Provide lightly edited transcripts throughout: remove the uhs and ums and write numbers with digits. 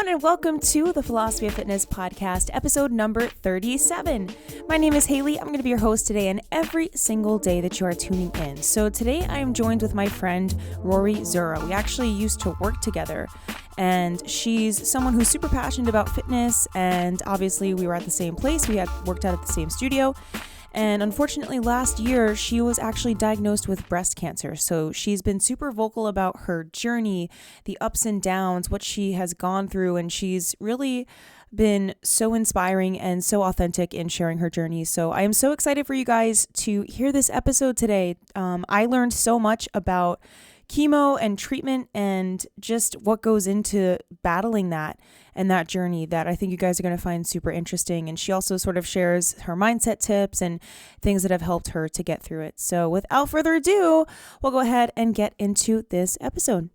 everyone, and welcome to the Philosophy of Fitness podcast, episode number 37. My name is Haley. I'm going to be your host today and every single day that you are tuning in. So today I am joined with my friend, Rori Zura. We actually used to work together, and she's someone who's super passionate about fitness, and obviously we were at the same place. We had worked out at the same studio. And unfortunately, last year, she was actually diagnosed with breast cancer. So she's been super vocal about her journey, the ups and downs, what she has gone through. And she's really been so inspiring and so authentic in sharing her journey. So I am so excited for you guys to hear this episode today. I learned so much about chemo and treatment and just what goes into battling that and that journey that I think you guys are going to find super interesting. And she also sort of shares her mindset tips and things that have helped her to get through it. So without further ado, we'll go ahead and get into this episode.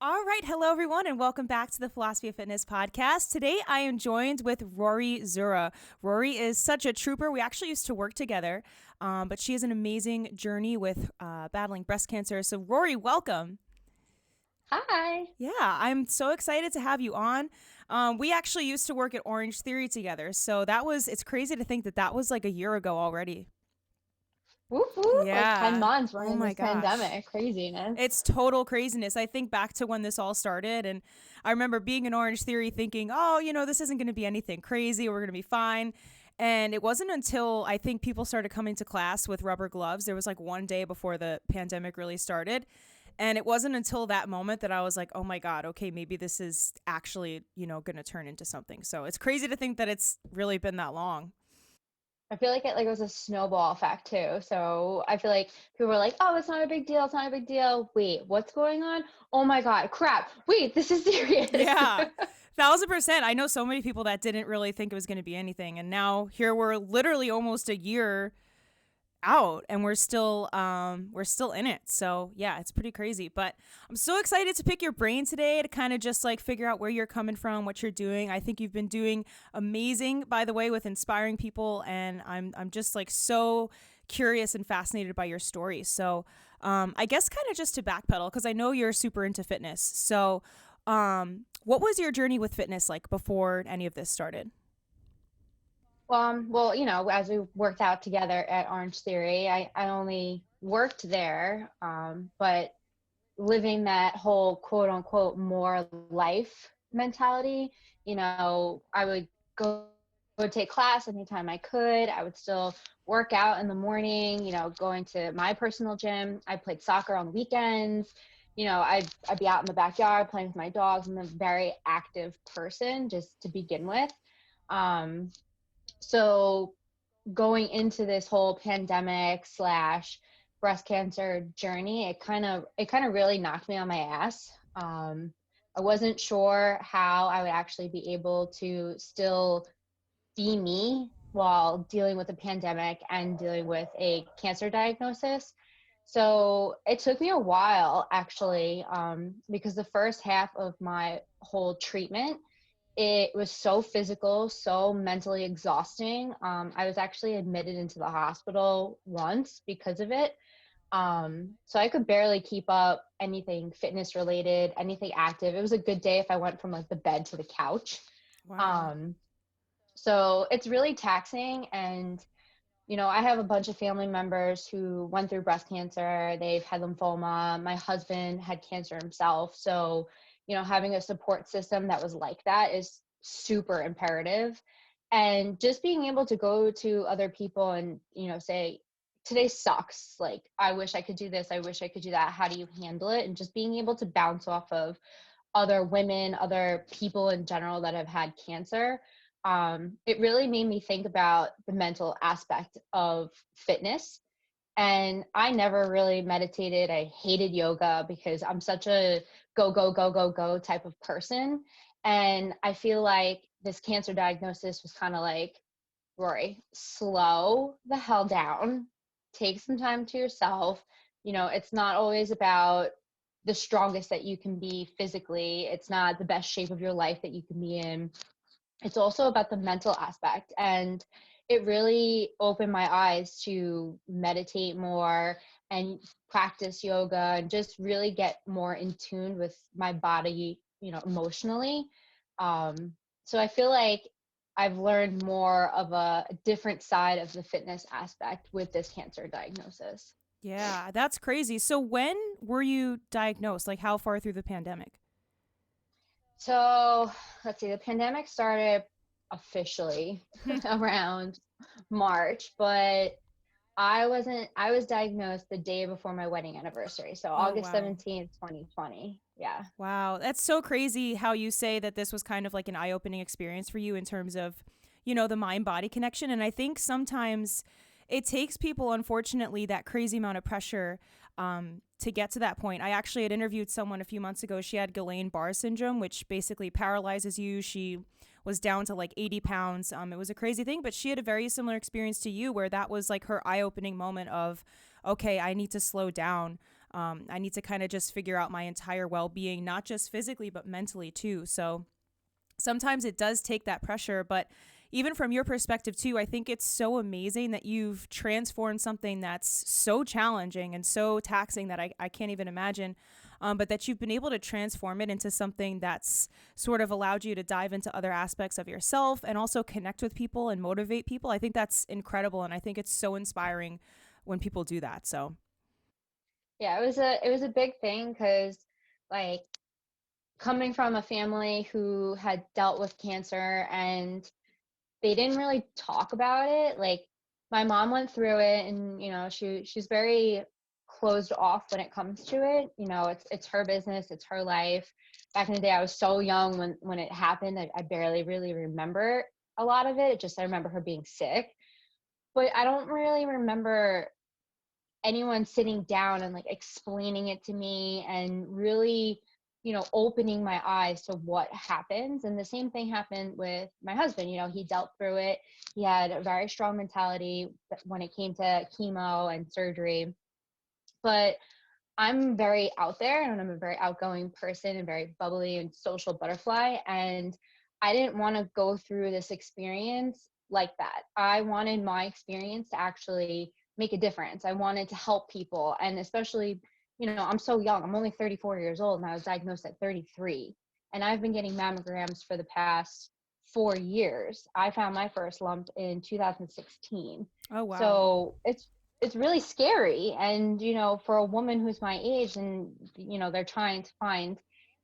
All right. Hello, everyone, and welcome back to the Philosophy of Fitness podcast. Today, I am joined with Rori Zura. Rori is such a trooper. We actually used to work together, but she has an amazing journey with battling breast cancer. So, Rori, welcome. Hi. Yeah, I'm so excited to have you on. We actually used to work at Orange Theory together. So it's crazy to think that that was like a year ago already. Whoop whoop. Like 10 Yeah. months we're Oh in my this gosh. pandemic. Craziness. It's total craziness. I think back to when this all started, and I remember being in Orange Theory thinking, oh, this isn't going to be anything crazy. We're going to be fine. And it wasn't until I think people started coming to class with rubber gloves. There was like one day before the pandemic really started. And it wasn't until that moment that I was like, oh my God, okay, maybe this is actually, going to turn into something. So it's crazy to think that it's really been that long. I feel like it was a snowball effect too. So I feel like people were like, oh, it's not a big deal. It's not a big deal. Wait, what's going on? Oh my God, crap. Wait, this is serious. Yeah. 1,000%. I know so many people that didn't really think it was going to be anything. And now here we're literally almost a year out and we're still in it. So yeah, it's pretty crazy, but I'm so excited to pick your brain today to kind of just like figure out where you're coming from, what you're doing. I think you've been doing amazing, by the way, with inspiring people, and I'm just like so curious and fascinated by your story. So I guess kind of just to backpedal, because I know you're super into fitness. So what was your journey with fitness like before any of this started? Well, as we worked out together at Orange Theory, I only worked there, but living that whole quote unquote more life mentality, I would go would take class anytime I could. I would still work out in the morning, going to my personal gym. I played soccer on the weekends. I'd be out in the backyard playing with my dogs. I'm a very active person just to begin with. So going into this whole pandemic slash breast cancer journey, it kind of really knocked me on my ass. I wasn't sure how I would actually be able to still be me while dealing with a pandemic and dealing with a cancer diagnosis. So it took me a while actually, because the first half of my whole treatment, it was so physical, so mentally exhausting. I was actually admitted into the hospital once because of it. So I could barely keep up anything fitness related, anything active. It was a good day if I went from like the bed to the couch. Wow. Um, so it's really taxing. And, I have a bunch of family members who went through breast cancer. They've had lymphoma. My husband had cancer himself. So, having a support system that was like that is super imperative. And just being able to go to other people and, say, today sucks. Like, I wish I could do this. I wish I could do that. How do you handle it? And just being able to bounce off of other women, other people in general that have had cancer, it really made me think about the mental aspect of fitness. And I never really meditated. I hated yoga because I'm such a go, go, go, go, go type of person. And I feel like this cancer diagnosis was kind of like, Rory, slow the hell down, take some time to yourself. It's not always about the strongest that you can be physically. It's not the best shape of your life that you can be in. It's also about the mental aspect. And it really opened my eyes to meditate more and practice yoga and just really get more in tune with my body, emotionally. So I feel like I've learned more of a different side of the fitness aspect with this cancer diagnosis. Yeah, that's crazy. So when were you diagnosed? Like how far through the pandemic? So let's see, the pandemic started officially around March, but I was diagnosed the day before my wedding anniversary. So Oh, August wow. 17th, 2020. Yeah. Wow, that's so crazy how you say that this was kind of like an eye-opening experience for you in terms of, the mind-body connection. And I think sometimes it takes people, unfortunately, that crazy amount of pressure to get to that point. I actually had interviewed someone a few months ago. She had Guillain-Barre syndrome, which basically paralyzes you. She was down to like 80 pounds. It was a crazy thing, but she had a very similar experience to you where that was like her eye-opening moment of, okay, I need to slow down. I need to kind of just figure out my entire well being, not just physically, but mentally too. So sometimes it does take that pressure. But even from your perspective too, I think it's so amazing that you've transformed something that's so challenging and so taxing that I can't even imagine. But that you've been able to transform it into something that's sort of allowed you to dive into other aspects of yourself and also connect with people and motivate people. I think that's incredible. And I think it's so inspiring when people do that. So, Yeah, it was a big thing because like coming from a family who had dealt with cancer and they didn't really talk about it. Like my mom went through it and she's very closed off when it comes to it. It's her business, it's her life. Back in the day I was so young when it happened. I barely really remember a lot of it. I remember her being sick, but I don't really remember anyone sitting down and like explaining it to me and really opening my eyes to what happens. And the same thing happened with my husband. He dealt through it. He had a very strong mentality when it came to chemo and surgery. But I'm very out there and I'm a very outgoing person and very bubbly and social butterfly. And I didn't want to go through this experience like that. I wanted my experience to actually make a difference. I wanted to help people. And especially, I'm so young. I'm only 34 years old and I was diagnosed at 33. And I've been getting mammograms for the past 4 years. I found my first lump in 2016. oh, wow. So it's really scary. And for a woman who's my age and they're trying to find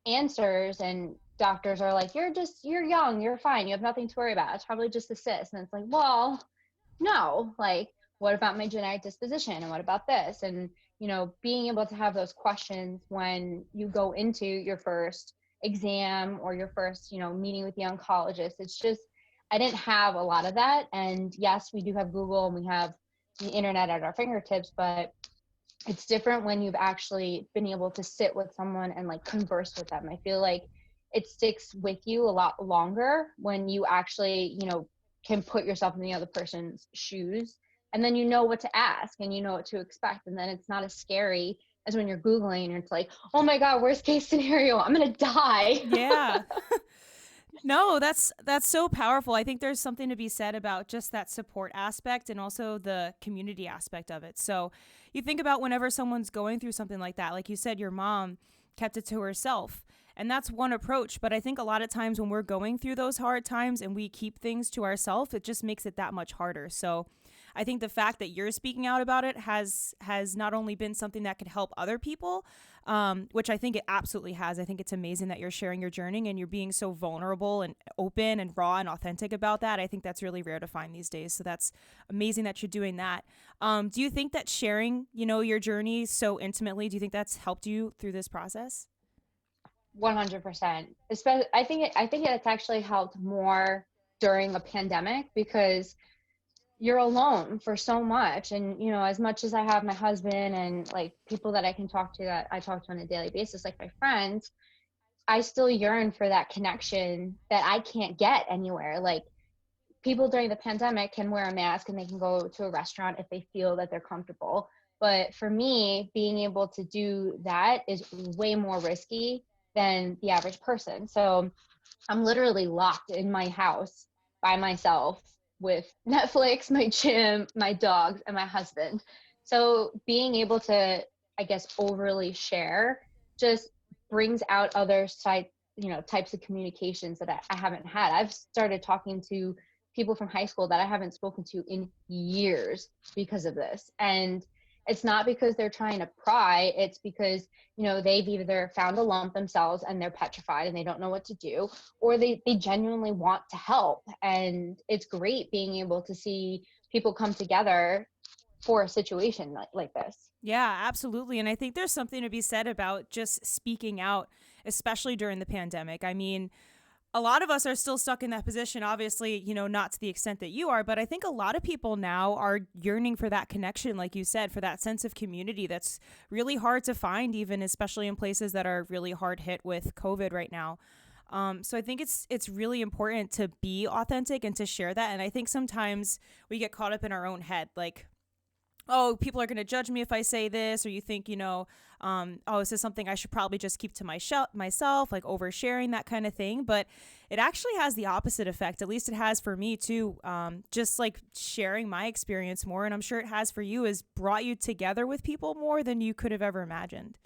answers and doctors are like, you're young, you're fine, you have nothing to worry about, it's probably just a cyst. And it's like, well, no, like what about my genetic disposition and what about this? And being able to have those questions when you go into your first exam or your first meeting with the oncologist, it's just I didn't have a lot of that. And yes, we do have Google and we have the internet at our fingertips, but it's different when you've actually been able to sit with someone and like converse with them. I feel like it sticks with you a lot longer when you actually can put yourself in the other person's shoes, and then what to ask and what to expect, and then it's not as scary as when you're googling and it's like, oh my god, worst case scenario, I'm gonna die. Yeah. No, that's so powerful. I think there's something to be said about just that support aspect and also the community aspect of it. So, you think about whenever someone's going through something like that, like you said your mom kept it to herself. And that's one approach, but I think a lot of times when we're going through those hard times and we keep things to ourselves, it just makes it that much harder. So, I think the fact that you're speaking out about it has not only been something that could help other people, which I think it absolutely has. I think it's amazing that you're sharing your journey and you're being so vulnerable and open and raw and authentic about that. I think that's really rare to find these days. So that's amazing that you're doing that. Do you think that sharing, your journey so intimately, do you think that's helped you through this process? 100%. Especially, I think it's actually helped more during a pandemic because you're alone for so much. And as much as I have my husband and like people that I can talk to, that I talk to on a daily basis, like my friends, I still yearn for that connection that I can't get anywhere. Like people during the pandemic can wear a mask and they can go to a restaurant if they feel that they're comfortable, but for me, being able to do that is way more risky than the average person. So I'm literally locked in my house by myself with Netflix, my gym, my dogs, and my husband. So being able to, I guess, overly share just brings out other types of communications that I haven't had. I've started talking to people from high school that I haven't spoken to in years because of this. And it's not because they're trying to pry. It's because, they've either found a lump themselves and they're petrified and they don't know what to do, or they genuinely want to help. And it's great being able to see people come together for a situation like this. Yeah, absolutely. And I think there's something to be said about just speaking out, especially during the pandemic. I mean, a lot of us are still stuck in that position, obviously, not to the extent that you are, but I think a lot of people now are yearning for that connection, like you said, for that sense of community that's really hard to find, even especially in places that are really hard hit with COVID right now. So I think it's really important to be authentic and to share that. And I think sometimes we get caught up in our own head, like, oh, people are going to judge me if I say this, or you think, oh, is this something I should probably just keep to myself, like oversharing, that kind of thing. But it actually has the opposite effect. At least it has for me too. Just like sharing my experience more, and I'm sure it has for you, has brought you together with people more than you could have ever imagined.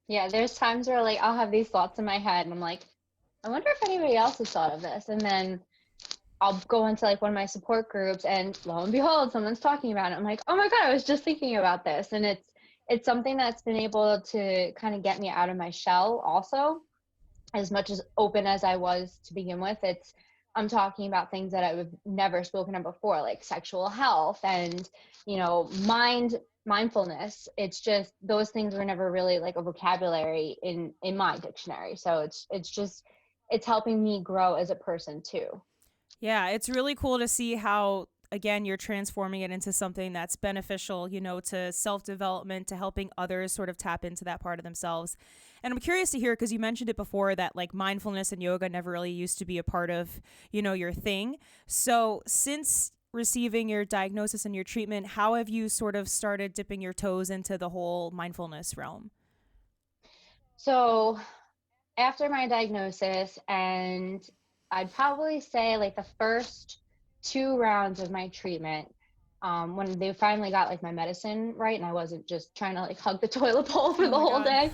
Yeah, there's times where like I'll have these thoughts in my head and I'm like, I wonder if anybody else has thought of this. And then I'll go into like one of my support groups and lo and behold, someone's talking about it. I'm like, oh my God, I was just thinking about this. And it's something that's been able to kind of get me out of my shell also. As much as open as I was to begin with, I'm talking about things that I've never spoken of before, like sexual health and, mindfulness. It's just, those things were never really like a vocabulary in my dictionary. So it's helping me grow as a person too. Yeah, it's really cool to see how, again, you're transforming it into something that's beneficial, to self-development, to helping others sort of tap into that part of themselves. And I'm curious to hear, because you mentioned it before, that like mindfulness and yoga never really used to be a part of, your thing. So since receiving your diagnosis and your treatment, how have you sort of started dipping your toes into the whole mindfulness realm? So after my diagnosis, and I'd probably say like the first 2 rounds of my treatment, when they finally got like my medicine right and I wasn't just trying to like hug the toilet bowl for the whole day,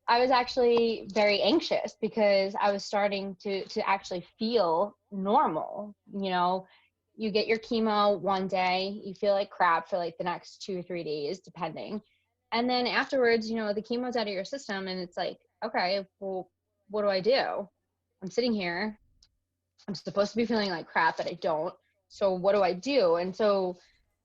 I was actually very anxious because I was starting to actually feel normal. You get your chemo one day, you feel like crap for like the next 2 or 3 days, depending. And then afterwards, the chemo's out of your system and it's like, okay, well, what do I do? I'm sitting here. I'm supposed to be feeling like crap, but I don't. So what do I do? And so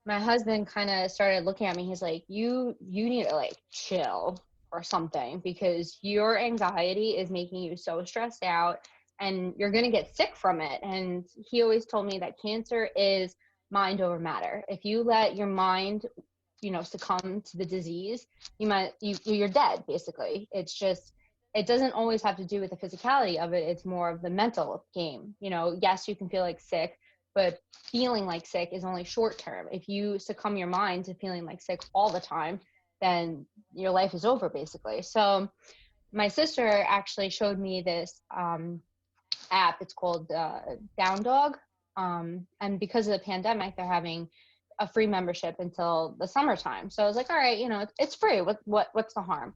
my husband kind of started looking at me. He's like, you need to like chill or something, because your anxiety is making you so stressed out and you're going to get sick from it. And he always told me that cancer is mind over matter. If you let your mind, succumb to the disease, you're dead, basically. It's just, it doesn't always have to do with the physicality of it. It's more of the mental game. Yes, you can feel like sick, but feeling like sick is only short term. If you succumb your mind to feeling like sick all the time, then your life is over, basically. So my sister actually showed me this app. It's called Down Dog. And because of the pandemic, they're having a free membership until the summertime. So I was like, all right, it's free. What's the harm?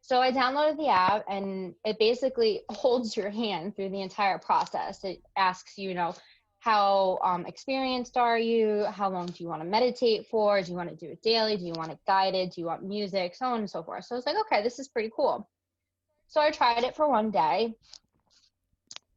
So I downloaded the app and it basically holds your hand through the entire process. It asks you, how experienced are you? How long do you want to meditate for? Do you want to do it daily? Do you want it guided? Do you want music? So on and so forth. So I was like, okay, this is pretty cool. So I tried it for one day.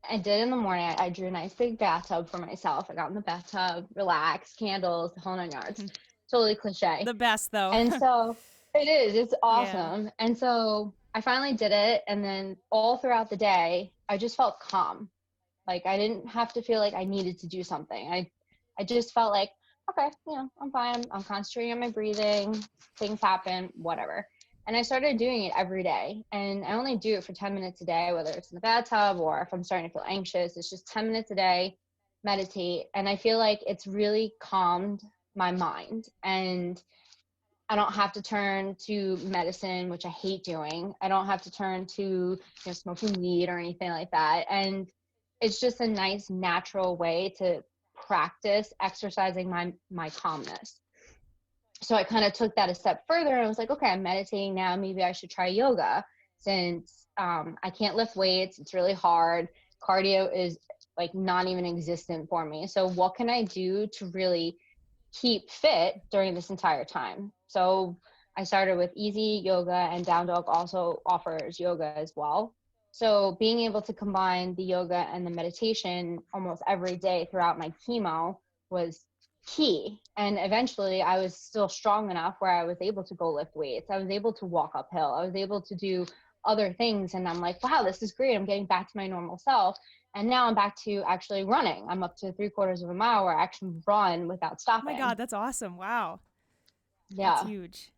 I did in the morning. I drew a nice big bathtub for myself. I got in the bathtub, relaxed, candles, the whole 9 yards. Totally cliche. The best, though. And so it is. It's awesome. Yeah. And so I finally did it. And then all throughout the day, I just felt calm. Like I didn't have to feel like I needed to do something. I just felt like, okay, I'm fine. I'm concentrating on my breathing. Things happen, whatever. And I started doing it every day. And I only do it for 10 minutes a day, whether it's in the bathtub or if I'm starting to feel anxious. It's just 10 minutes a day, meditate. And I feel like it's really calmed my mind. And I don't have to turn to medicine, which I hate doing. I don't have to turn to smoking weed or anything like that. And it's just a nice, natural way to practice exercising my calmness. So I kind of took that a step further and I was like, okay, I'm meditating now. Maybe I should try yoga, since I can't lift weights. It's really hard. Cardio is like not even existent for me. So what can I do to really keep fit during this entire time? So I started with easy yoga, and Down Dog also offers yoga as well. So being able to combine the yoga and the meditation almost every day throughout my chemo was key. And eventually I was still strong enough where I was able to go lift weights. I was able to walk uphill. I was able to do other things. And I'm like, wow, this is great. I'm getting back to my normal self. And now I'm back to actually running. I'm up to 3/4 of a mile where I actually run without Oh my God, stopping. that's awesome. Wow. That's Yeah. huge.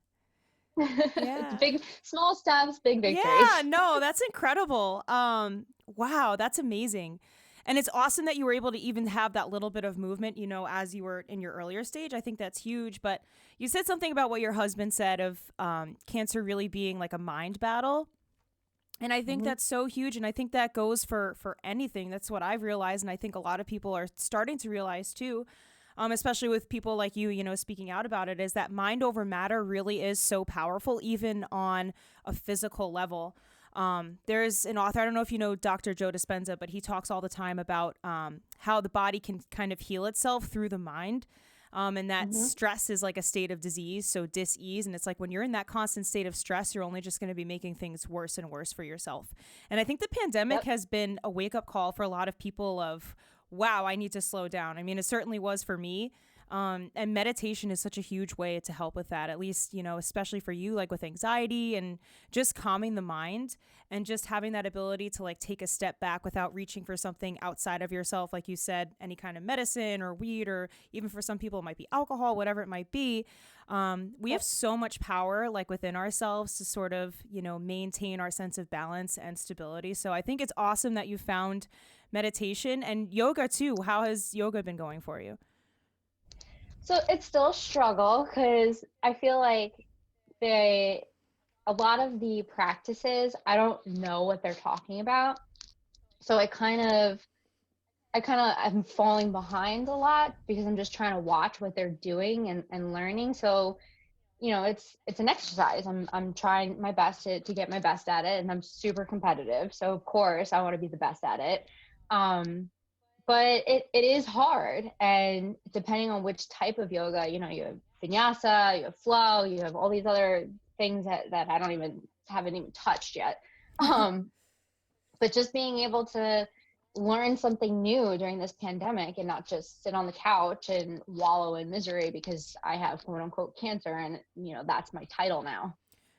It's Yeah. big, small steps, big Yeah, victories. no, that's incredible. Wow, that's amazing. And it's awesome that you were able to even have that little bit of movement, as you were in your earlier stage. I think that's huge. But you said something about what your husband said of cancer really being like a mind battle. And I think Hmm. that's so huge. And I think that goes for anything. That's what I've realized. And I think a lot of people are starting to realize too, especially with people like you, speaking out about it, is that mind over matter really is so powerful, even on a physical level. There's an author, I don't know if you know Dr. Joe Dispenza, but he talks all the time about how the body can kind of heal itself through the mind. And that Hmm. stress is like a state of disease, so dis-ease. And it's like when you're in that constant state of stress, you're only just going to be making things worse and worse for yourself. And I think the pandemic Yep. has been a wake-up call for a lot of people of, wow, I need to slow down. I mean, it certainly was for me. And meditation is such a huge way to help with that, at least, especially for you, like with anxiety and just calming the mind and just having that ability to like take a step back without reaching for something outside of yourself. Like you said, any kind of medicine or weed, or even for some people, it might be alcohol, whatever it might be. We have Yep. so much power like within ourselves to sort of, maintain our sense of balance and stability. So I think it's awesome that you found meditation and yoga too. How has yoga been going for you? So it's still a struggle because I feel like they, a lot of the practices, I don't know what they're talking about. So I'm falling behind a lot because I'm just trying to watch what they're doing and learning. So, it's an exercise. I'm trying my best to get my best at it, and I'm super competitive. So of course I want to be the best at it. Um, but it is hard, and depending on which type of yoga, you have vinyasa, you have flow, you have all these other things that I don't even haven't even touched yet. um but just being able to learn something new during this pandemic and not just sit on the couch and wallow in misery because I have quote unquote cancer, and that's my title now.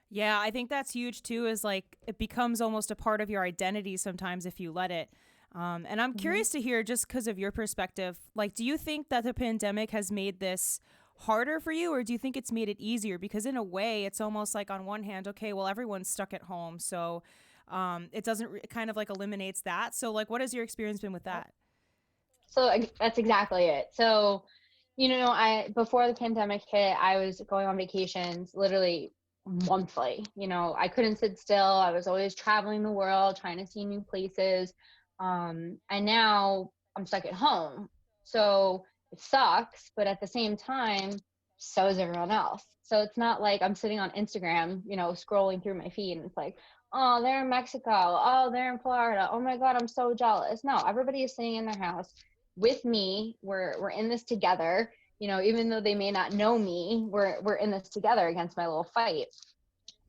Yeah, I think that's huge too, is like it becomes almost a part of your identity sometimes if you let it. And I'm Hmm. curious to hear, just because of your perspective, like, do you think that the pandemic has made this harder for you, or do you think it's made it easier? Because in a way, it's almost like on one hand, okay, well, everyone's stuck at home. So it doesn't it kind of like eliminates that. So, like, what has your experience been with that? So that's exactly it. So, I before the pandemic hit, I was going on vacations literally monthly. I couldn't sit still. I was always traveling the world, trying to see new places. And now I'm stuck at home. So it sucks, but at the same time, so is everyone else. So it's not like I'm sitting on Instagram, scrolling through my feed and it's like, oh, they're in Mexico. Oh, they're in Florida. Oh my God, I'm so jealous. No, everybody is sitting in their house with me. We're in this together. Even though they may not know me, we're in this together against my little fight.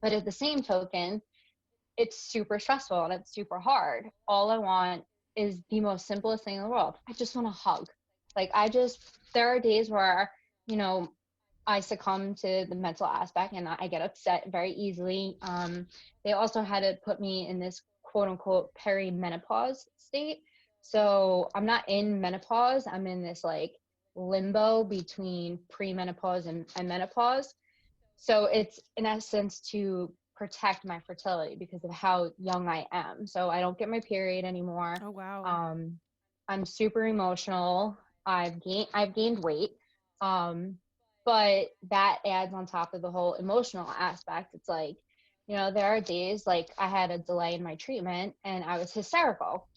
But at the same token, it's super stressful and it's super hard. All I want is the most simplest thing in the world. I just want a hug. Like there are days where, you know, I succumb to the mental aspect and I get upset very easily. They also had to put me in this quote unquote perimenopause state. So I'm not in menopause. I'm in this like limbo between premenopause and menopause. So it's in essence to protect my fertility because of how young I am. So I don't get my period anymore. Oh, wow. Um, I'm super emotional. I've gained weight. Um, but that adds on top of the whole emotional aspect. It's like, there are days like I had a delay in my treatment and I was hysterical.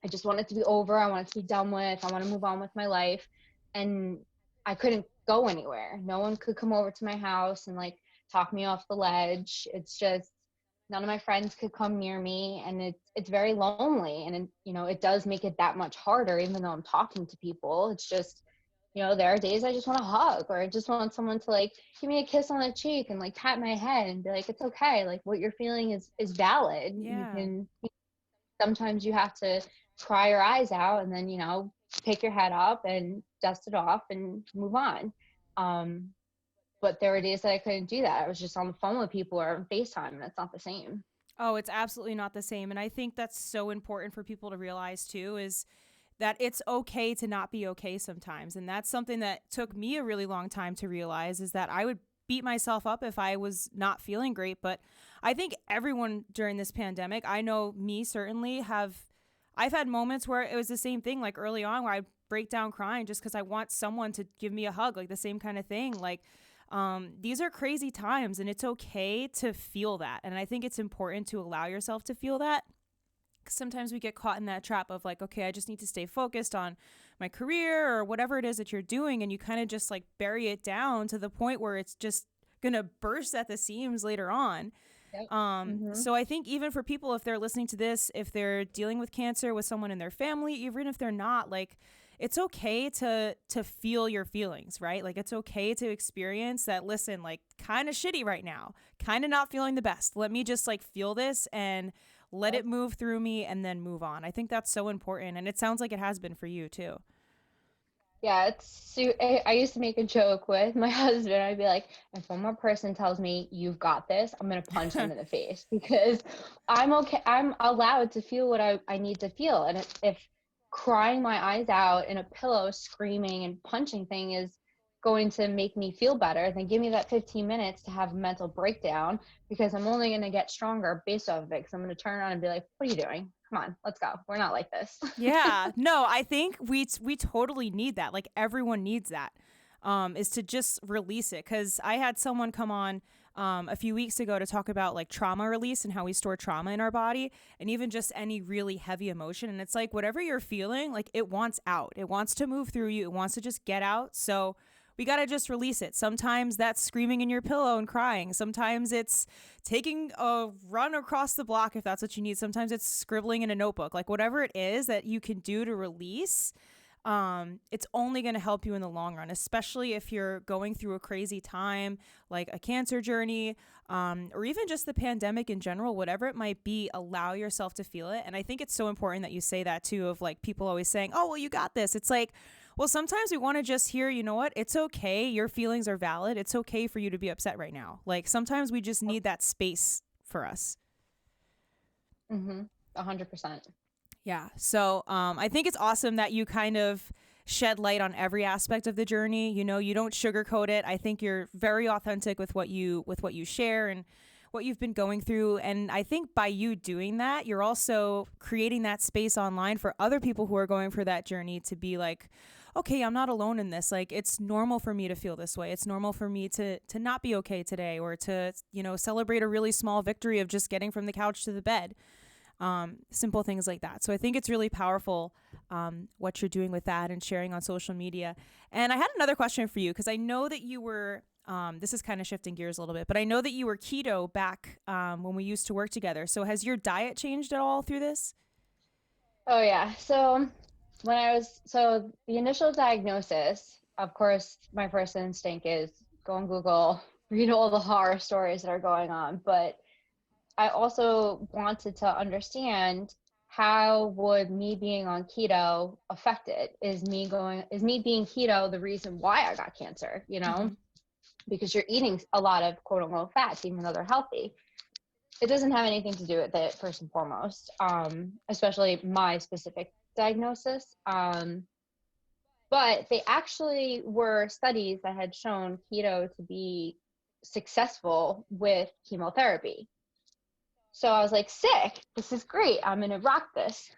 I just want it to be over. I want it to be done with. I want to move on with my life. And I couldn't go anywhere. No one could come over to my house and like talk me off the ledge. It's just, None of my friends could come near me, and it's very lonely, and it does make it that much harder. Even though I'm talking to people, it's just, there are days I just want to hug, or I just want someone to like give me a kiss on the cheek and like pat my head and be like, it's okay, like what you're feeling is valid. You Yeah. can Sometimes you have to cry your eyes out, and then pick your head up and dust it off and move on. But there were days that I couldn't do that. I was just on the phone with people or on FaceTime, and it's not the same. Oh, it's absolutely not the same. And I think that's so important for people to realize too, is that it's okay to not be okay sometimes. And that's something that took me a really long time to realize, is that I would beat myself up if I was not feeling great. But I think everyone during this pandemic, I know me certainly I've had moments where it was the same thing, like early on, where I break down crying just because I want someone to give me a hug, like the same kind of thing. Like, these are crazy times, and it's okay to feel that. And I think it's important to allow yourself to feel that. Sometimes we get caught in that trap of like, okay, I just need to stay focused on my career or whatever it is that you're doing. And you kind of just like bury it down to the point where it's just going to burst at the seams later on. Yep. Mm-hmm. So I think even for people, if they're listening to this, if they're dealing with cancer with someone in their family, even if they're not, like, it's okay to feel your feelings, right? Like, it's okay to experience that. Listen, like, kind of shitty right now, kind of not feeling the best. Let me just like feel this and let it move through me and then move on. I think that's so important. And it sounds like it has been for you too. Yeah, I used to make a joke with my husband. I'd be like, if one more person tells me you've got this, I'm going to punch them in the face, because I'm okay. I'm allowed to feel what I need to feel. And if crying my eyes out in a pillow, screaming and punching thing is going to make me feel better, then give me that 15 minutes to have a mental breakdown, because I'm only going to get stronger based off of it. Because I'm going to turn around and be like, what are you doing? Come on, let's go. We're not like this. Yeah, no, I think we totally need that. Like, everyone needs that, is to just release it. Because I had someone come on a few weeks ago to talk about like trauma release and how we store trauma in our body, and even just any really heavy emotion. And it's like, whatever you're feeling, like, it wants out. It wants to move through you. It wants to just get out. So we got to just release it. Sometimes that's screaming in your pillow and crying. Sometimes it's taking a run across the block if that's what you need. Sometimes it's scribbling in a notebook. Like, whatever it is that you can do to release, it's only going to help you in the long run, especially if you're going through a crazy time like a cancer journey, or even just the pandemic in general. Whatever it might be, allow yourself to feel it. And I think it's so important that you say that too, of like people always saying, oh, well, you got this. It's like, well, sometimes we want to just hear, you know what? It's okay. Your feelings are valid. It's okay for you to be upset right now. Like, sometimes we just need that space for us. 100%. Yeah. So I think it's awesome that you kind of shed light on every aspect of the journey. You know, you don't sugarcoat it. I think you're very authentic with what you share and what you've been going through. And I think by you doing that, you're also creating that space online for other people who are going for that journey to be like, okay, I'm not alone in this. Like, it's normal for me to feel this way. It's normal for me to not be okay today, or to, celebrate a really small victory of just getting from the couch to the bed. Simple things like that. So I think it's really powerful, what you're doing with that and sharing on social media. And I had another question for you, because I know that you were, this is kind of shifting gears a little bit, but I know that you were keto back when we used to work together. So has your diet changed at all through this? Oh yeah. So the initial diagnosis, of course, my first instinct is go on Google, read all the horror stories that are going on. But I also wanted to understand, how would me being on keto affect it? Is me being keto the reason why I got cancer? Mm-hmm. Because you're eating a lot of quote unquote fats, even though they're healthy. It doesn't have anything to do with it, first and foremost, especially my specific diagnosis. But they actually were studies that had shown keto to be successful with chemotherapy. So I was like, sick, this is great, I'm going to rock this.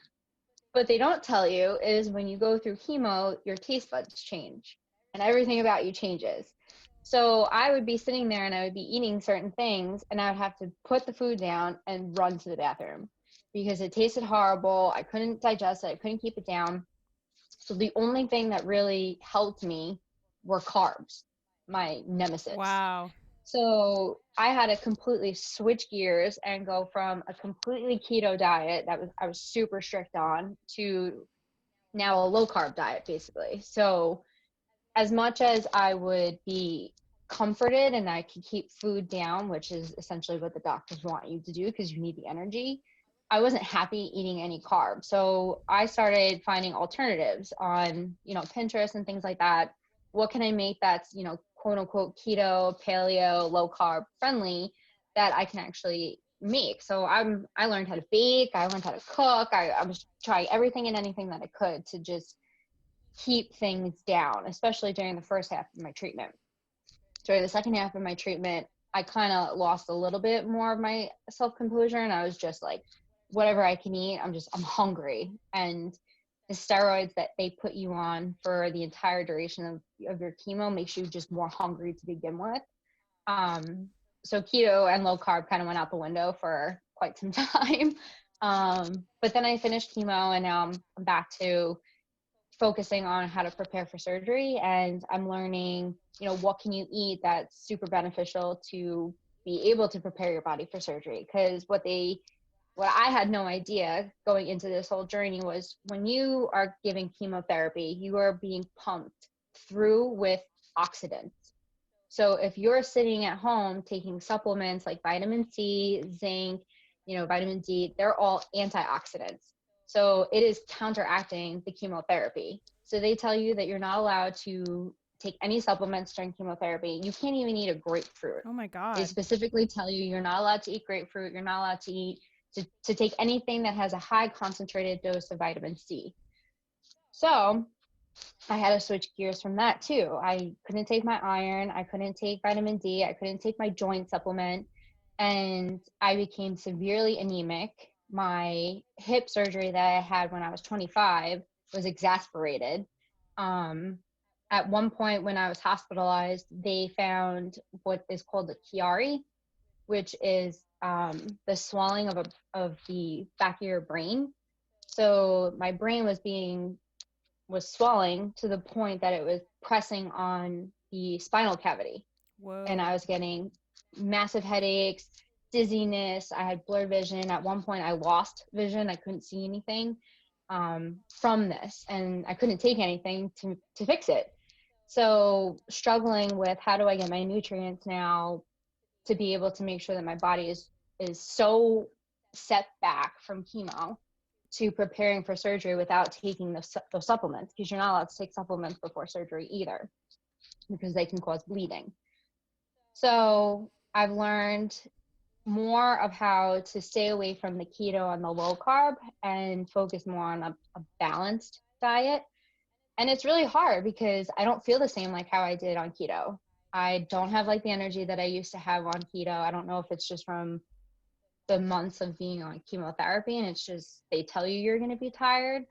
What they don't tell you is when you go through chemo, your taste buds change and everything about you changes. So I would be sitting there and I would be eating certain things, and I would have to put the food down and run to the bathroom because it tasted horrible. I couldn't digest it. I couldn't keep it down. So the only thing that really helped me were carbs, my nemesis. Wow. So I had to completely switch gears and go from a completely keto diet that I was super strict on to now a low carb diet, basically. So as much as I would be comforted and I could keep food down, which is essentially what the doctors want you to do because you need the energy, I wasn't happy eating any carbs. So I started finding alternatives on, Pinterest and things like that. What can I make that's, quote unquote keto, paleo, low carb friendly that I can actually make? So I learned how to bake, I learned how to cook. I was trying everything and anything that I could to just keep things down, especially during the first half of my treatment. During the second half of my treatment, I kind of lost a little bit more of my self composure, and I was just like, whatever I can eat, I'm hungry. And the steroids that they put you on for the entire duration of your chemo makes you just more hungry to begin with. So keto and low carb kind of went out the window for quite some time. But then I finished chemo, and now I'm back to focusing on how to prepare for surgery, and I'm learning, what can you eat that's super beneficial to be able to prepare your body for surgery. Because what I had no idea going into this whole journey was when you are giving chemotherapy, you are being pumped through with oxidants. So if you're sitting at home taking supplements like vitamin C, zinc, vitamin D, they're all antioxidants. So it is counteracting the chemotherapy. So they tell you that you're not allowed to take any supplements during chemotherapy. You can't even eat a grapefruit. Oh my God. They specifically tell you you're not allowed to eat grapefruit. You're not allowed to take anything that has a high concentrated dose of vitamin C. So I had to switch gears from that too. I couldn't take my iron. I couldn't take vitamin D. I couldn't take my joint supplement. And I became severely anemic. My hip surgery that I had when I was 25 was exasperated. At one point when I was hospitalized, they found what is called a Chiari, which is the swelling of the back of your brain. So my brain was swelling to the point that it was pressing on the spinal cavity. Whoa. And I was getting massive headaches, dizziness. I had blurred vision. At one point, I lost vision. I couldn't see anything from this, and I couldn't take anything to fix it. So struggling with how do I get my nutrients now to be able to make sure that my body is so set back from chemo to preparing for surgery without taking those supplements, because you're not allowed to take supplements before surgery either, because they can cause bleeding. So I've learned more of how to stay away from the keto and the low carb and focus more on a balanced diet. And it's really hard because I don't feel the same like how I did on keto. I don't have like the energy that I used to have on keto. I don't know if it's just from the months of being on chemotherapy and it's just they tell you you're going to be tired.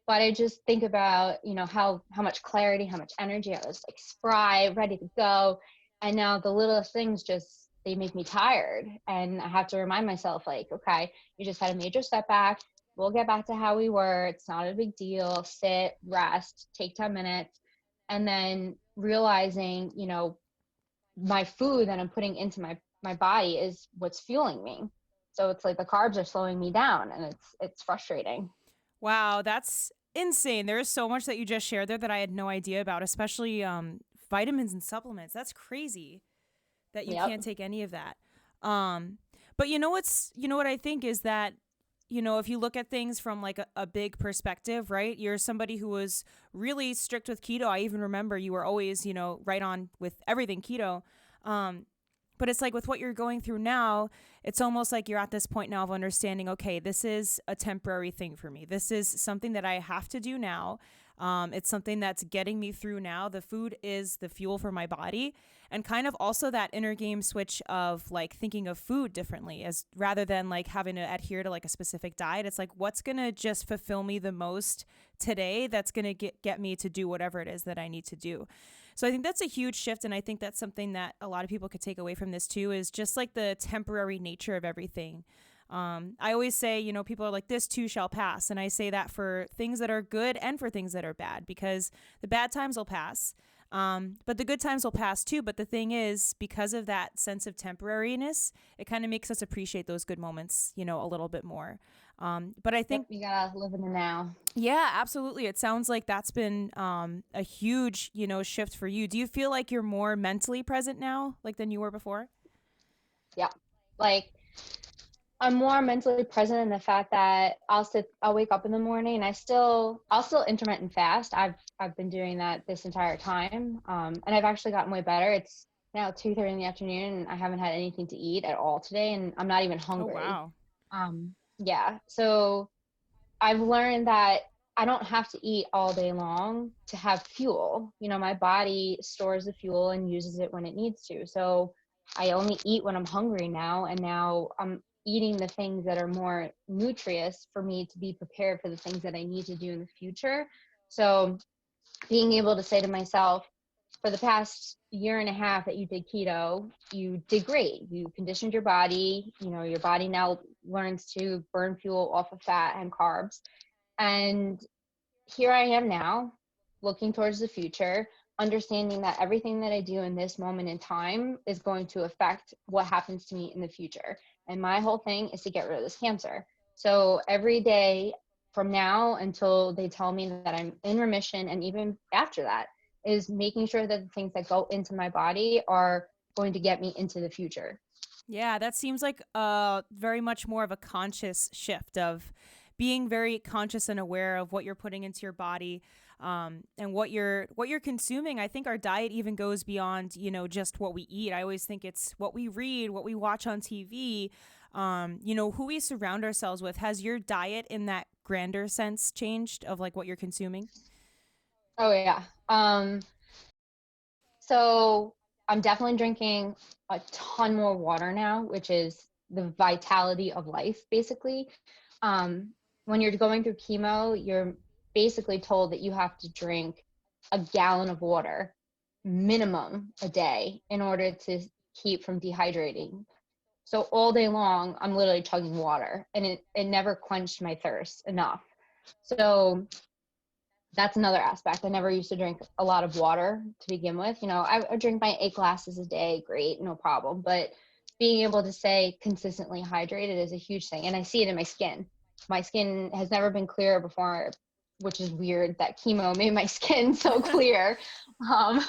But I just think about, how much clarity, how much energy. I was like spry, ready to go. And now the littlest things just, they make me tired. And I have to remind myself, like, okay, you just had a major setback. We'll get back to how we were. It's not a big deal. Sit, rest, take 10 minutes. And then realizing, my food that I'm putting into my body is what's fueling me. So it's like the carbs are slowing me down, and it's frustrating. Wow, that's insane. There is so much that you just shared there that I had no idea about, especially vitamins and supplements. That's crazy that you can't take any of that. But what I think is that, if you look at things from like a big perspective, right? You're somebody who was really strict with keto. I even remember you were always, right on with everything keto. But it's like with what you're going through now, it's almost like you're at this point now of understanding, okay, this is a temporary thing for me. This is something that I have to do now. It's something that's getting me through now. The food is the fuel for my body, and kind of also that inner game switch of like thinking of food differently, as rather than like having to adhere to like a specific diet. It's like, what's going to just fulfill me the most today? That's going to get me to do whatever it is that I need to do. So I think that's a huge shift. And I think that's something that a lot of people could take away from this too, is just like the temporary nature of everything. I always say, people are like, this too shall pass. And I say that for things that are good and for things that are bad, because the bad times will pass. But the good times will pass too. But the thing is, because of that sense of temporariness, it kind of makes us appreciate those good moments, a little bit more. But I Yep, think, you gotta live in the now. yeah, absolutely. It sounds like that's been a huge, shift for you. Do you feel like you're more mentally present now, like than you were before? Yeah. Like I'm more mentally present in the fact that I'll wake up in the morning and I'll still intermittent fast. I've been doing that this entire time. And I've actually gotten way better. It's now 2:30 in the afternoon and I haven't had anything to eat at all today and I'm not even Oh, hungry. wow. Yeah. So I've learned that I don't have to eat all day long to have fuel. My body stores the fuel and uses it when it needs to. So I only eat when I'm hungry now. And now I'm eating the things that are more nutritious for me to be prepared for the things that I need to do in the future. So being able to say to myself, for the past year and a half that you did keto, you did great. You conditioned your body. Your body now learns to burn fuel off of fat and carbs. And here I am now, looking towards the future, understanding that everything that I do in this moment in time is going to affect what happens to me in the future. And my whole thing is to get rid of this cancer. So every day from now until they tell me that I'm in remission, and even after that, is making sure that the things that go into my body are going to get me into the future. Yeah, that seems like very much more of a conscious shift of being very conscious and aware of what you're putting into your body, and what you're consuming. I think our diet even goes beyond just what we eat. I always think it's what we read, what we watch on TV, who we surround ourselves with. Has your diet in that grander sense changed of like what you're consuming? Oh yeah. So I'm definitely drinking a ton more water now, which is the vitality of life, basically. When you're going through chemo, you're basically told that you have to drink a gallon of water minimum a day in order to keep from dehydrating. So all day long, I'm literally chugging water, and it never quenched my thirst enough. So that's another aspect. I never used to drink a lot of water to begin with. I drink my 8 glasses a day, great, no problem. But being able to stay consistently hydrated is a huge thing. And I see it in my skin. My skin has never been clear before, which is weird that chemo made my skin so clear, um,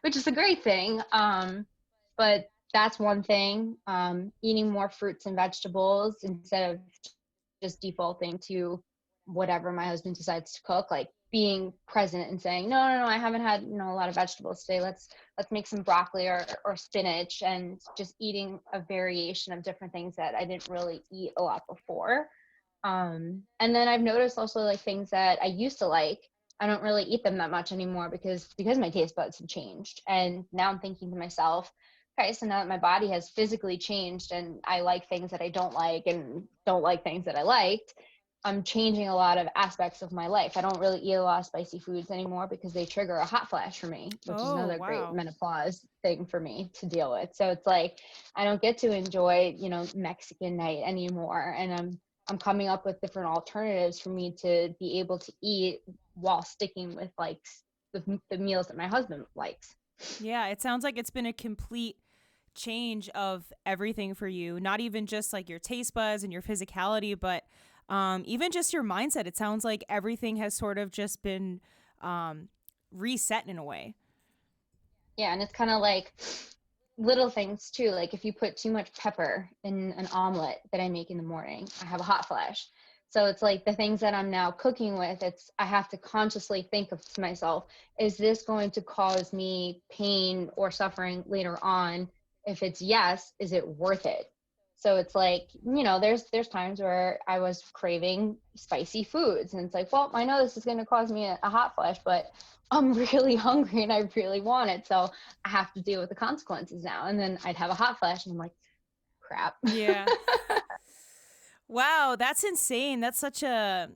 which is a great thing. But that's one thing. Eating more fruits and vegetables instead of just defaulting to whatever my husband decides to cook, like being present and saying, no, no, no, I haven't had, a lot of vegetables today. Let's make some broccoli or spinach, and just eating a variation of different things that I didn't really eat a lot before. And then I've noticed also like things that I used to like, I don't really eat them that much anymore because my taste buds have changed. And now I'm thinking to myself, okay, so now that my body has physically changed and I like things that I don't like and don't like things that I liked, I'm changing a lot of aspects of my life. I don't really eat a lot of spicy foods anymore because they trigger a hot flash for me, which is Oh, another great wow. menopause thing for me to deal with. So it's like I don't get to enjoy, Mexican night anymore. And I'm coming up with different alternatives for me to be able to eat while sticking with like the meals that my husband likes. Yeah, it sounds like it's been a complete change of everything for you, not even just like your taste buds and your physicality, but even just your mindset. It sounds like everything has sort of just been reset in a way. Yeah, and it's kind of like little things too. Like if you put too much pepper in an omelet that I make in the morning, I have a hot flash. So it's like the things that I'm now cooking with, I have to consciously think of to myself, is this going to cause me pain or suffering later on? If it's yes, is it worth it? So it's like, there's times where I was craving spicy foods and it's like, well, I know this is going to cause me a hot flash, but I'm really hungry and I really want it. So I have to deal with the consequences now. And then I'd have a hot flash and I'm like, crap. Yeah. Wow, that's insane. That's such a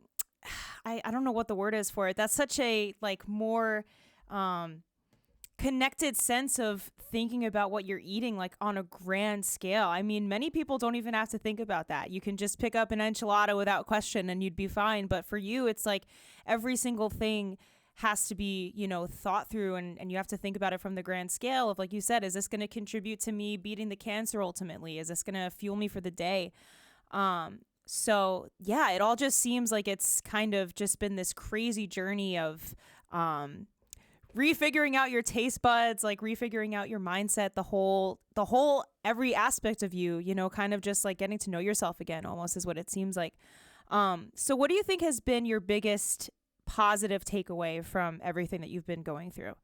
I don't know what the word is for it. That's such a like more um connected sense of thinking about what you're eating like on a grand scale. I mean, many people don't even have to think about that. You can just pick up an enchilada without question and you'd be fine. But for you, it's like every single thing has to be, thought through, and you have to think about it from the grand scale of, like you said, is this going to contribute to me beating the cancer ultimately? Is this going to fuel me for the day? So yeah, it all just seems like it's kind of just been this crazy journey of refiguring out your taste buds, like refiguring out your mindset, the whole every aspect of you, kind of just like getting to know yourself again, almost is what it seems like. So what do you think has been your biggest positive takeaway from everything that you've been going through?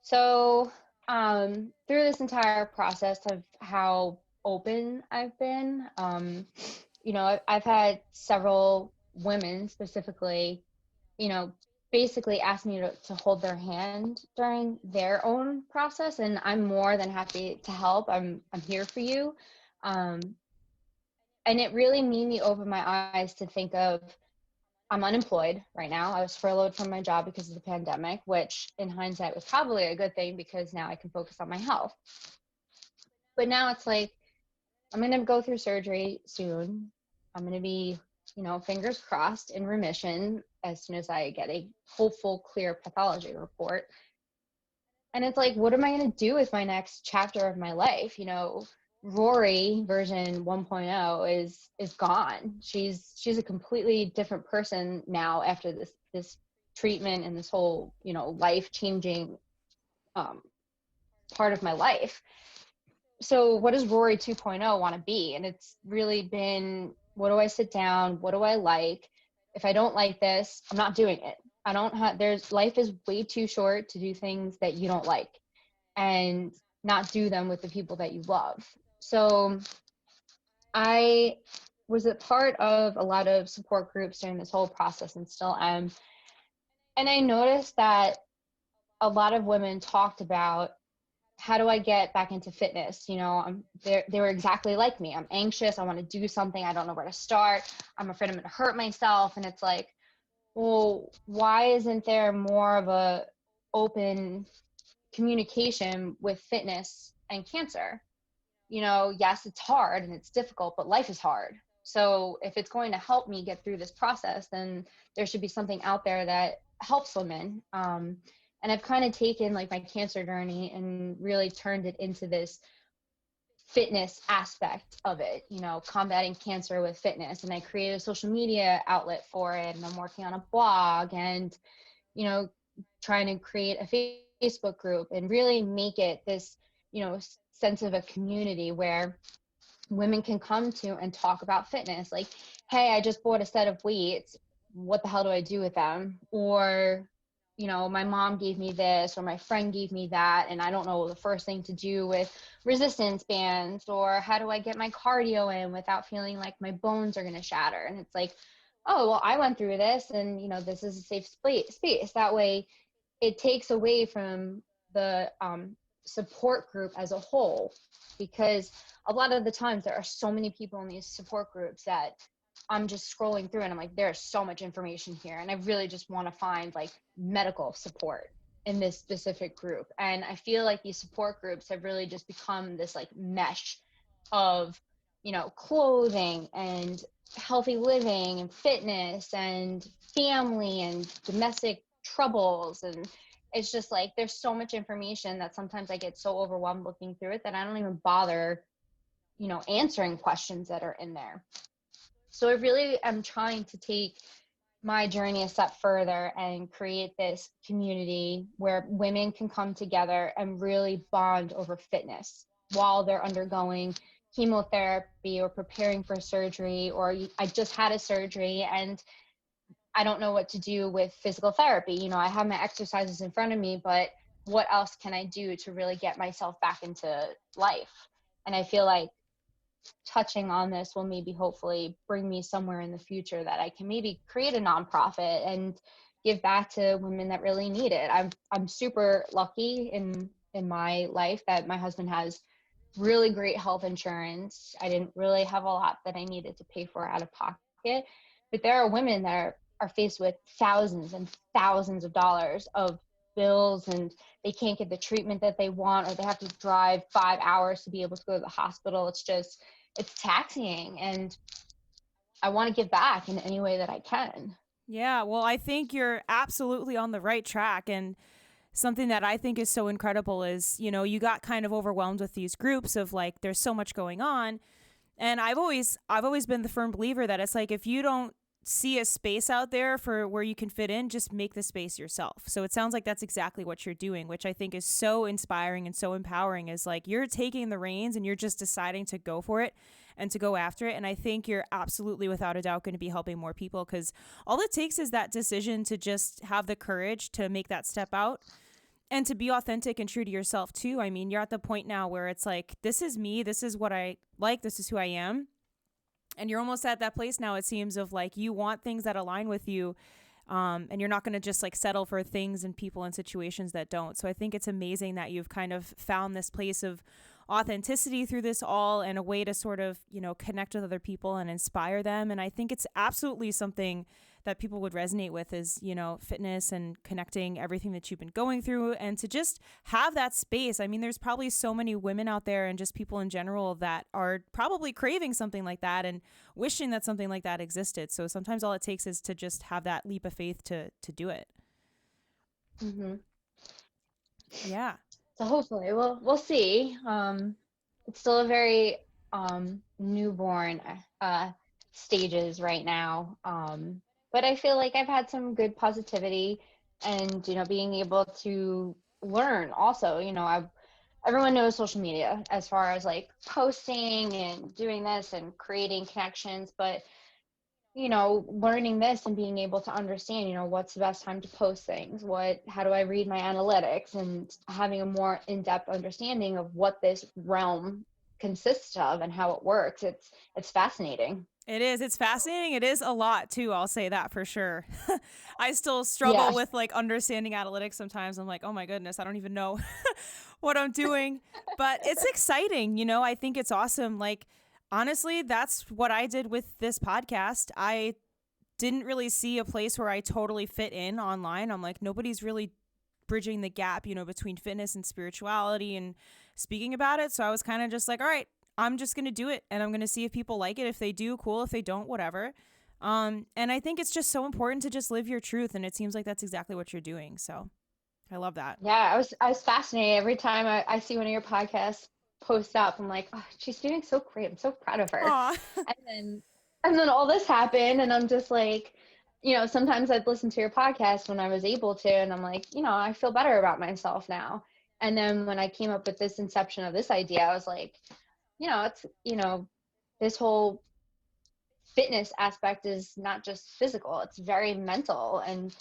So, through this entire process of how open I've been, I've had several women specifically, you know, basically ask me to hold their hand during their own process, and I'm more than happy to help. I'm here for you. Um, and it really made me open my eyes to think of, I'm unemployed right now. I was furloughed from my job because of the pandemic, which in hindsight was probably a good thing because now I can focus on my health. But now it's like, I'm going to go through surgery soon. I'm going to be, fingers crossed, in remission as soon as I get a hopeful, clear pathology report. And it's like, what am I going to do with my next chapter of my life? Rori version 1.0 is gone. She's a completely different person now after this treatment and this whole, life changing part of my life. So what does Rori 2.0 want to be? And it's really been, what do I sit down? What do I like? If I don't like this, I'm not doing it. I don't have, life is way too short to do things that you don't like and not do them with the people that you love. So I was a part of a lot of support groups during this whole process and still am. And I noticed that a lot of women talked about, how do I get back into fitness? They were exactly like me. I'm anxious. I want to do something. I don't know where to start. I'm afraid I'm going to hurt myself. And it's like, well, why isn't there more of a open communication with fitness and cancer? Yes, it's hard and it's difficult, but life is hard. So if it's going to help me get through this process, then there should be something out there that helps women. And I've kind of taken like my cancer journey and really turned it into this fitness aspect of it, combating cancer with fitness. And I created a social media outlet for it. And I'm working on a blog and, trying to create a Facebook group and really make it this, sense of a community where women can come to and talk about fitness. Like, hey, I just bought a set of weights. What the hell do I do with them? Or, my mom gave me this, or my friend gave me that, and I don't know the first thing to do with resistance bands, or how do I get my cardio in without feeling like my bones are going to shatter? And it's like, oh, well, I went through this, and, this is a safe space. That way it takes away from the support group as a whole, because a lot of the times there are so many people in these support groups that I'm just scrolling through and I'm like, there's so much information here. And I really just want to find like medical support in this specific group. And I feel like these support groups have really just become this like mesh of, clothing and healthy living and fitness and family and domestic troubles. And it's just like, there's so much information that sometimes I get so overwhelmed looking through it that I don't even bother, answering questions that are in there. So I really am trying to take my journey a step further and create this community where women can come together and really bond over fitness while they're undergoing chemotherapy or preparing for surgery, or I just had a surgery and I don't know what to do with physical therapy. I have my exercises in front of me, but what else can I do to really get myself back into life? And I feel like touching on this will maybe hopefully bring me somewhere in the future that I can maybe create a nonprofit and give back to women that really need it. I'm super lucky in my life that my husband has really great health insurance. I didn't really have a lot that I needed to pay for out of pocket, but there are women that are faced with thousands and thousands of dollars of bills, and they can't get the treatment that they want, or they have to drive 5 hours to be able to go to the hospital. It's taxing, and I want to give back in any way that I can. Yeah, well, I think you're absolutely on the right track. And something that I think is so incredible is, you got kind of overwhelmed with these groups of like, there's so much going on. And I've always been the firm believer that it's like if you don't see a space out there for where you can fit in, just make the space yourself. So it sounds like that's exactly what you're doing, which I think is so inspiring and so empowering, is like you're taking the reins and you're just deciding to go for it and to go after it. And I think you're absolutely without a doubt going to be helping more people, because all it takes is that decision to just have the courage to make that step out and to be authentic and true to yourself too. I mean, you're at the point now where it's like, this is me, this is what I like, this is who I am. And you're almost at that place now, it seems, of like you want things that align with you. And you're not going to just like settle for things and people and situations that don't. So I think it's amazing that you've kind of found this place of authenticity through this all, and a way to sort of, connect with other people and inspire them. And I think it's absolutely something that people would resonate with, is, fitness and connecting everything that you've been going through, and to just have that space. I mean, there's probably so many women out there and just people in general that are probably craving something like that and wishing that something like that existed. So sometimes all it takes is to just have that leap of faith to do it. Mm-hmm. Yeah. So hopefully we'll see. It's still a very newborn stages right now. But I feel like I've had some good positivity, and being able to learn also. Everyone knows social media as far as like posting and doing this and creating connections, but learning this and being able to understand, what's the best time to post things, how do I read my analytics, and having a more in-depth understanding of what this realm consists of and how it works. It's fascinating. It is. It's fascinating. It is a lot too. I'll say that for sure. I still Yeah. struggle with like understanding analytics sometimes. I'm like, oh my goodness, I don't even know what I'm doing. But it's exciting. I think it's awesome. Like, honestly, that's what I did with this podcast. I didn't really see a place where I totally fit in online. I'm like, nobody's really bridging the gap, between fitness and spirituality and speaking about it. So I was kind of just like, all right, I'm just going to do it, and I'm going to see if people like it. If they do, cool. If they don't, whatever. And I think it's just so important to just live your truth. And it seems like that's exactly what you're doing. So I love that. Yeah, I was fascinated every time I see one of your podcasts post up. I'm like, oh, she's doing so great. I'm so proud of her. Aw. And then all this happened, and I'm just like, sometimes I'd listen to your podcast when I was able to, and I'm like, I feel better about myself now. And then when I came up with this inception of this idea, I was like, it's, this whole fitness aspect is not just physical, it's very mental, and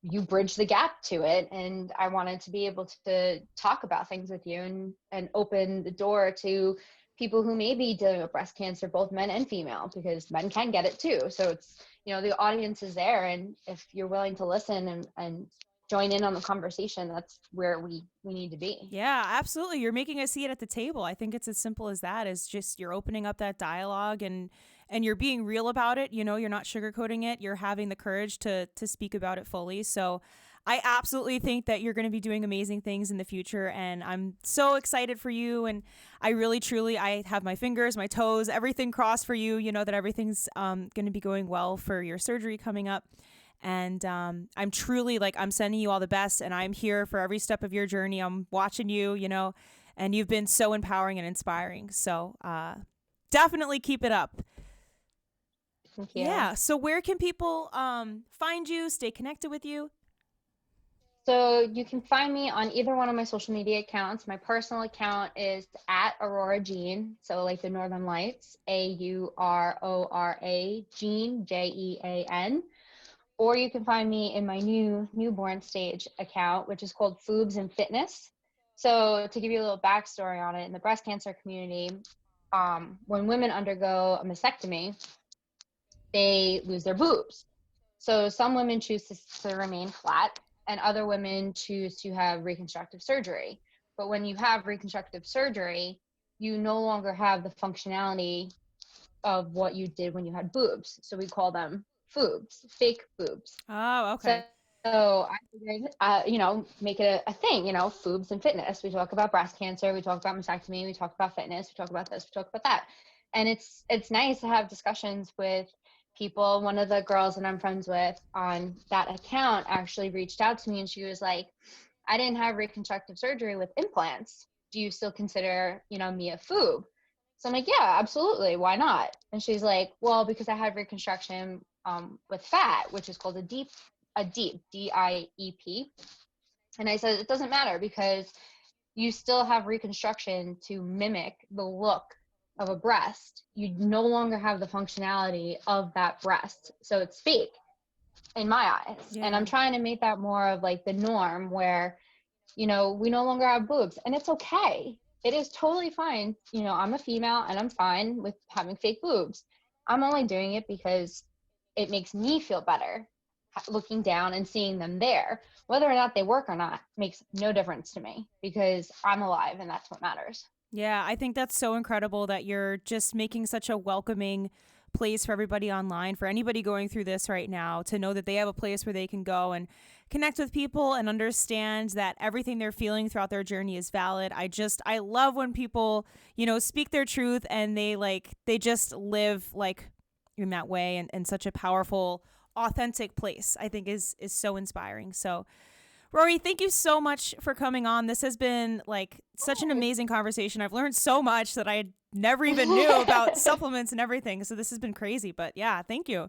you bridge the gap to it. And I wanted to be able to talk about things with you, and open the door to people who may be dealing with breast cancer, both men and female, because men can get it too. So it's, the audience is there. And if you're willing to listen and join in on the conversation, that's where we need to be. Yeah, absolutely. You're making us see it at the table. I think it's as simple as that. Is just you're opening up that dialogue, and you're being real about it. You're not sugarcoating it. You're having the courage to speak about it fully. So I absolutely think that you're going to be doing amazing things in the future, and I'm so excited for you. And I really, truly, I have my fingers, my toes, everything crossed for you. That everything's going to be going well for your surgery coming up. And I'm truly like, I'm sending you all the best, and I'm here for every step of your journey. I'm watching you, and you've been so empowering and inspiring. So definitely keep it up. Thank you. Yeah. So where can people find you, stay connected with you? So you can find me on either one of my social media accounts. My personal account is at Aurora Jean, so like the Northern Lights, AURORA Jean, JEAN. Or you can find me in my newborn stage account, which is called Foobs and Fitness. So to give you a little backstory on it, in the breast cancer community, when women undergo a mastectomy, they lose their boobs. So some women choose to remain flat, and other women choose to have reconstructive surgery. But when you have reconstructive surgery, you no longer have the functionality of what you did when you had boobs. So we call them foobs, fake boobs. Oh, okay. So I figured, make it a thing, foobs and fitness. We talk about breast cancer, we talk about mastectomy, we talk about fitness, we talk about this, we talk about that. And it's nice to have discussions with, people. One of the girls that I'm friends with on that account actually reached out to me, and she was like, I didn't have reconstructive surgery with implants. Do you still consider, me a FOOB? So I'm like, yeah, absolutely. Why not? And she's like, well, because I had reconstruction with fat, which is called a DIEP, DIEP. And I said, it doesn't matter because you still have reconstruction to mimic the look of a breast. You no longer have the functionality of that breast. So it's fake in my eyes. Yeah. And I'm trying to make that more of like the norm where, we no longer have boobs, and it's okay. It is totally fine. I'm a female and I'm fine with having fake boobs. I'm only doing it because it makes me feel better looking down and seeing them there. Whether or not they work or not makes no difference to me because I'm alive and that's what matters. Yeah, I think that's so incredible that you're just making such a welcoming place for everybody online, for anybody going through this right now, to know that they have a place where they can go and connect with people and understand that everything they're feeling throughout their journey is valid. I love when people, speak their truth and they just live like in that way and such a powerful, authentic place, I think is so inspiring. So Rori, thank you so much for coming on. This has been like such an amazing conversation. I've learned so much that I never even knew about supplements and everything. So this has been crazy, but yeah, thank you.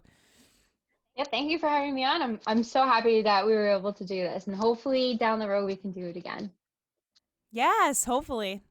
Yeah, thank you for having me on. I'm so happy that we were able to do this, and hopefully down the road we can do it again. Yes, hopefully.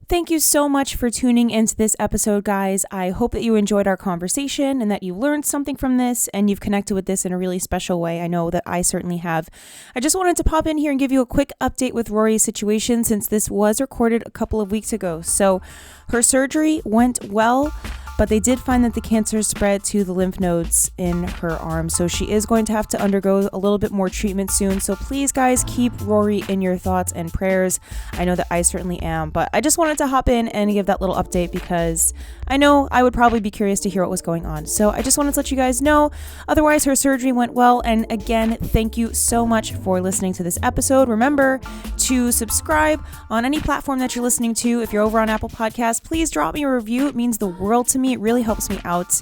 Thank you so much for tuning into this episode, guys. I hope that you enjoyed our conversation and that you learned something from this and you've connected with this in a really special way. I know that I certainly have. I just wanted to pop in here and give you a quick update with Rori's situation since this was recorded a couple of weeks ago. So her surgery went well, but they did find that the cancer spread to the lymph nodes in her arm. So she is going to have to undergo a little bit more treatment soon. So please, guys, keep Rori in your thoughts and prayers. I know that I certainly am, but I just wanted to hop in and give that little update because I know I would probably be curious to hear what was going on. So I just wanted to let you guys know. Otherwise, her surgery went well. And again, thank you so much for listening to this episode. Remember to subscribe on any platform that you're listening to. If you're over on Apple Podcasts, please drop me a review. It means the world to me. It really helps me out.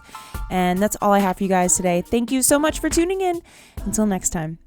And that's all I have for you guys today. Thank you so much for tuning in. Until next time.